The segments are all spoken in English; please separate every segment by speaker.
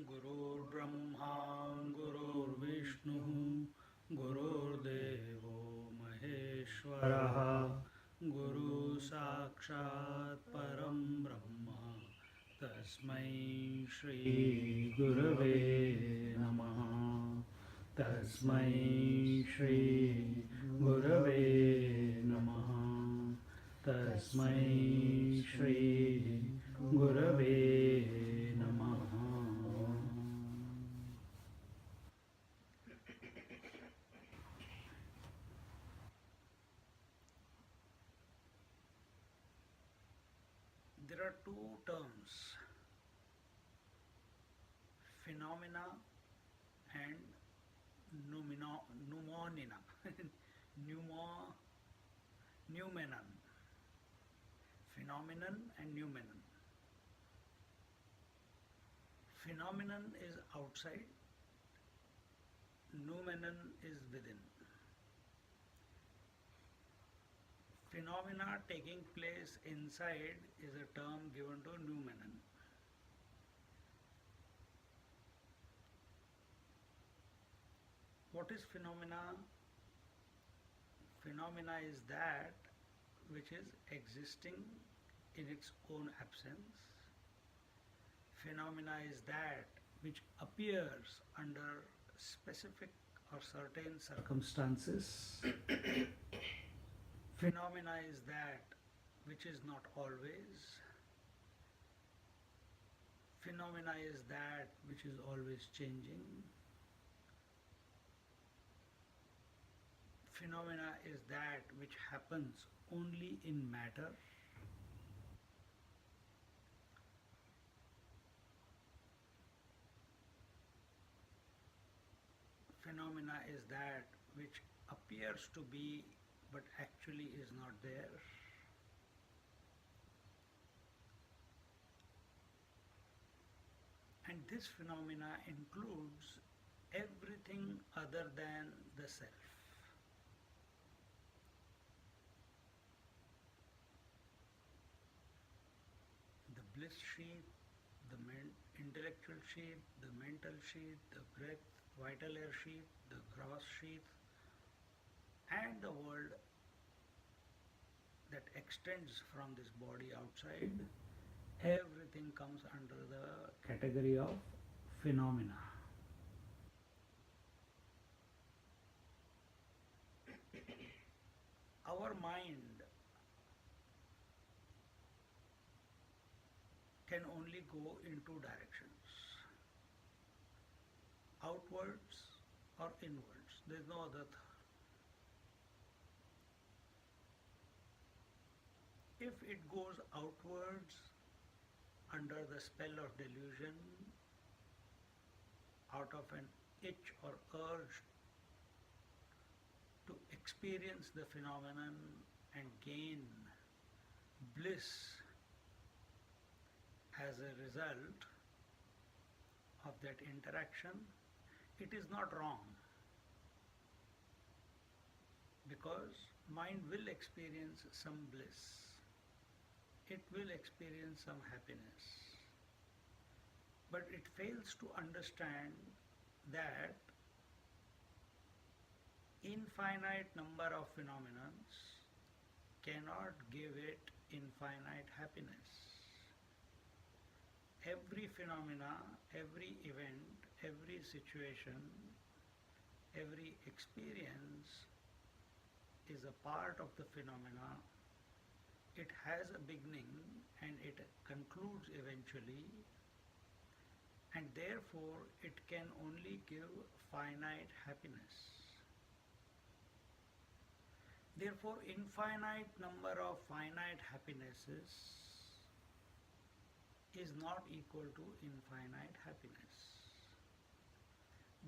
Speaker 1: गुरुर्ब्रह्मा गुरुर्विष्णुः गुरुर्देवो महेश्वरः गुरुसाक्षात् परं ब्रह्म तस्मै श्रीगुरवे नमः तस्मै श्रीगुरवे नमः तस्मै श्रीगुरवे नमः. There are two terms, phenomena and noumenina. Noumenon. Phenomenon and noumenon. Phenomenon is outside, noumenon is within. Phenomena taking place inside is a term given to noumenon. What is phenomena? Phenomena is that which is existing in its own absence. Phenomena is that which appears under specific or certain circumstances. Phenomena is that which is not always. Phenomena is that which is always changing. Phenomena is that which happens only in matter. Phenomena is that which appears to be but actually is not there. And this phenomena includes everything other than the self. The bliss sheath, the intellectual sheath, the mental sheath, the breath, vital air sheath, the gross sheath, and the world that extends from this body outside, everything comes under the category of phenomena. Our mind can only go in two directions, outwards or inwards. There is no other. If it goes outwards under the spell of delusion, out of an itch or urge to experience the phenomenon and gain bliss as a result of that interaction, it is not wrong, because mind will experience some bliss, it will experience some happiness, but it fails to understand that infinite number of phenomena cannot give it infinite happiness. Every phenomena, every event, every situation, every experience is a part of the phenomena. It has a beginning and it concludes eventually, and therefore it can only give finite happiness. Therefore, infinite number of finite happinesses is not equal to infinite happiness.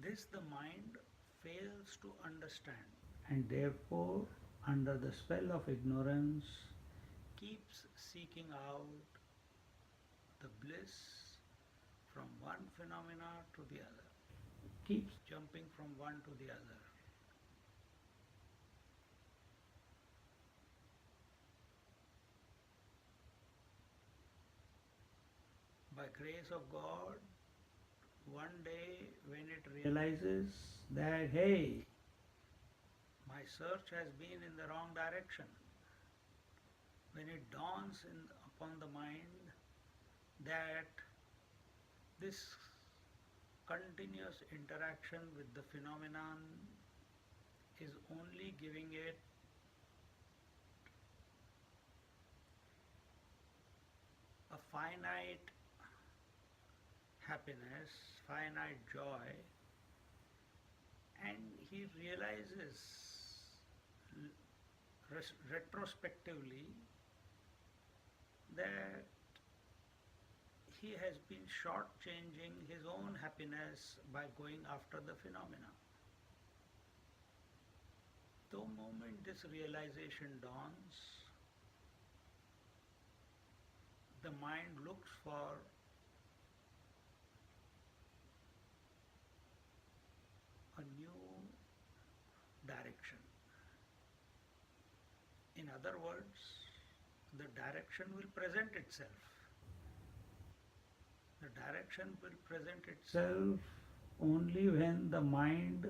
Speaker 1: This the mind fails to understand, and therefore, under the spell of ignorance, keeps seeking out the bliss from one phenomena to the other, keeps jumping from one to the other. by grace of God, one day when it realizes that, hey, my search has been in the wrong direction, when it dawns upon the mind that this continuous interaction with the phenomenon is only giving it a finite happiness, finite joy, and he realizes retrospectively that he has been shortchanging his own happiness by going after the phenomena. The moment this realization dawns, the mind looks for a new direction. In other words, the direction will present itself. The direction will present itself only when the mind,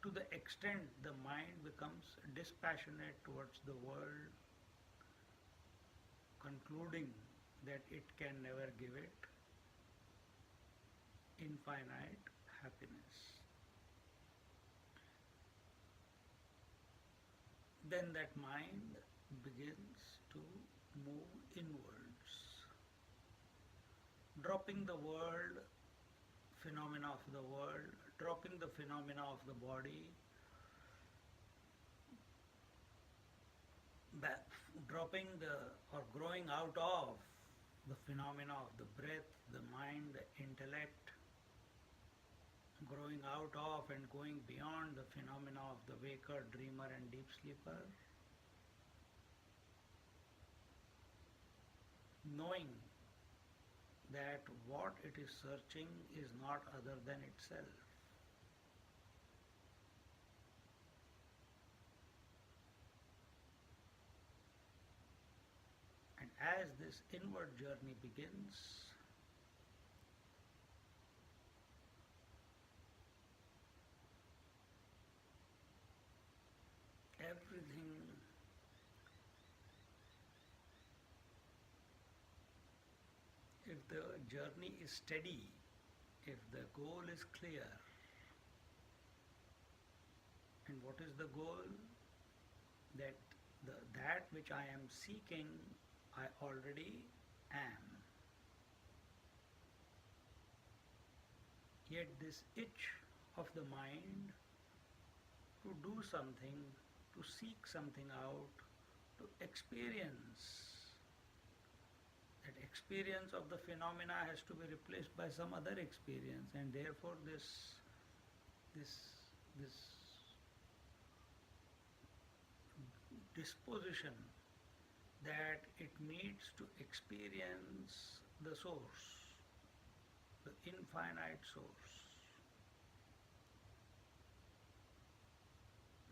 Speaker 1: to the extent the mind becomes dispassionate towards the world, concluding that it can never give it infinite happiness. Then that mind begins to move inwards, dropping the world, phenomena of the world, dropping the phenomena of the body, dropping or growing out of the phenomena of the breath, the mind, the intellect, growing out of and going beyond the phenomena of the waker, dreamer and deep sleeper, knowing that what it is searching is not other than itself. And as this inward journey begins, everything if the journey is steady, if the goal is clear, and what is the goal? That that which I am seeking, I already am. Yet this itch of the mind to do something, to seek something out, to experience, that experience of the phenomena has to be replaced by some other experience, and therefore this disposition that it needs to experience the source, the infinite source,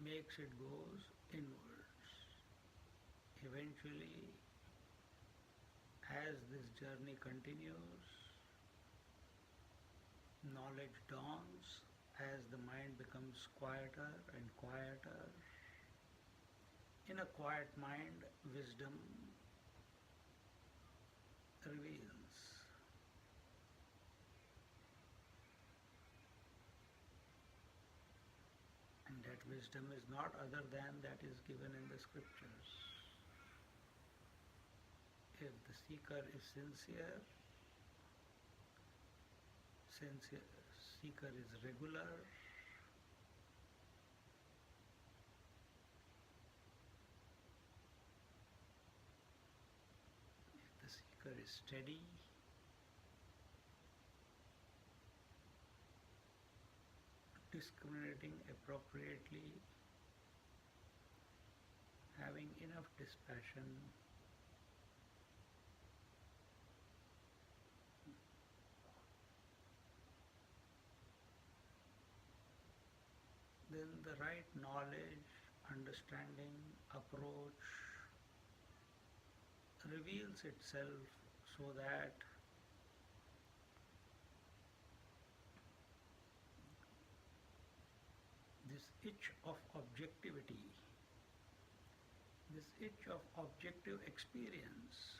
Speaker 1: makes it goes inwards. Eventually, as this journey continues, knowledge dawns as the mind becomes quieter and quieter. In a quiet mind, wisdom reveals. And that wisdom is not other than that is given in the scriptures. If the seeker is sincere, seeker is regular, if the seeker is steady, discriminating appropriately, having enough dispassion, then the right knowledge, understanding, approach reveals itself so that this itch of objectivity, this itch of objective experience,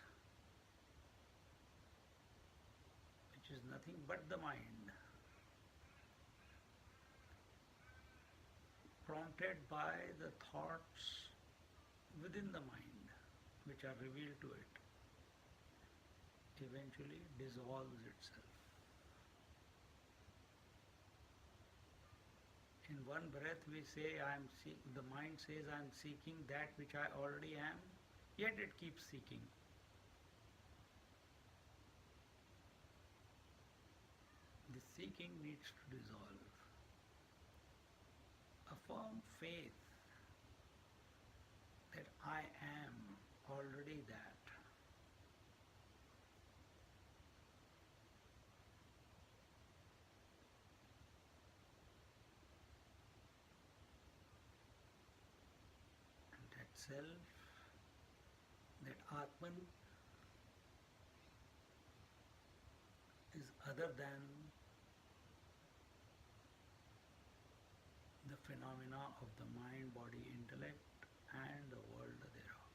Speaker 1: which is nothing but the mind, prompted by the thoughts within the mind which are revealed to it, eventually dissolves itself. In one breath we say, the mind says I am seeking that which I already am, yet it keeps seeking. This seeking needs to dissolve. A firm faith that I am already that. And that self, that Atman, is other than the phenomena of the mind, body, intellect and the world thereof.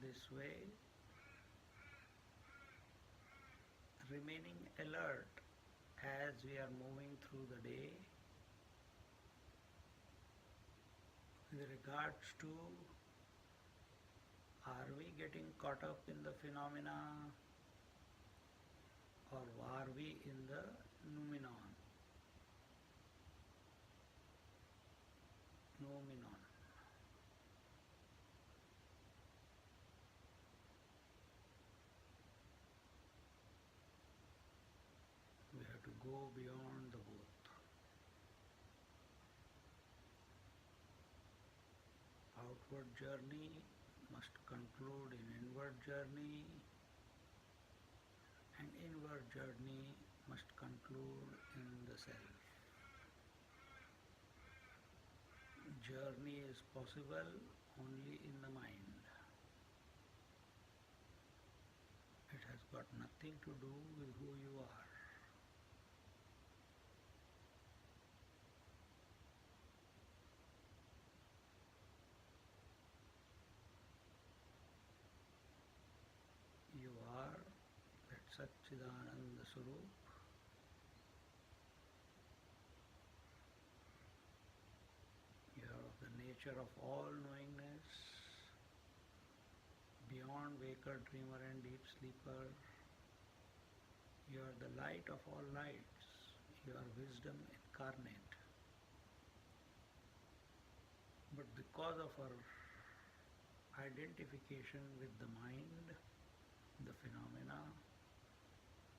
Speaker 1: This way, remaining alert as we are moving through the day with regards to, are we getting caught up in the phenomena or are we in the Noumenon? Noumenon. We have to go beyond the both. Outward journey must conclude in inward journey, and inward journey must conclude in the self. Journey is possible only in the mind. It has got nothing to do with who you are. You are that Satchidananda Swarup. You are of the nature of all knowingness, beyond waker, dreamer and deep sleeper. You are the light of all lights. You are wisdom incarnate. But because of our identification with the mind, the phenomena,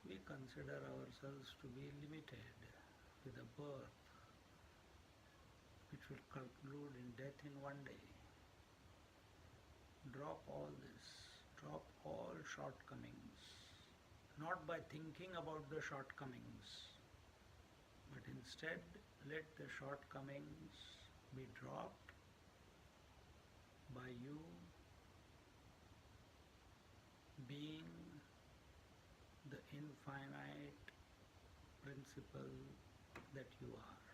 Speaker 1: we consider ourselves to be limited with a birth which will conclude in death in one day. Drop all this, drop all shortcomings, not by thinking about the shortcomings, but instead let the shortcomings be dropped by you being the infinite principle that you are.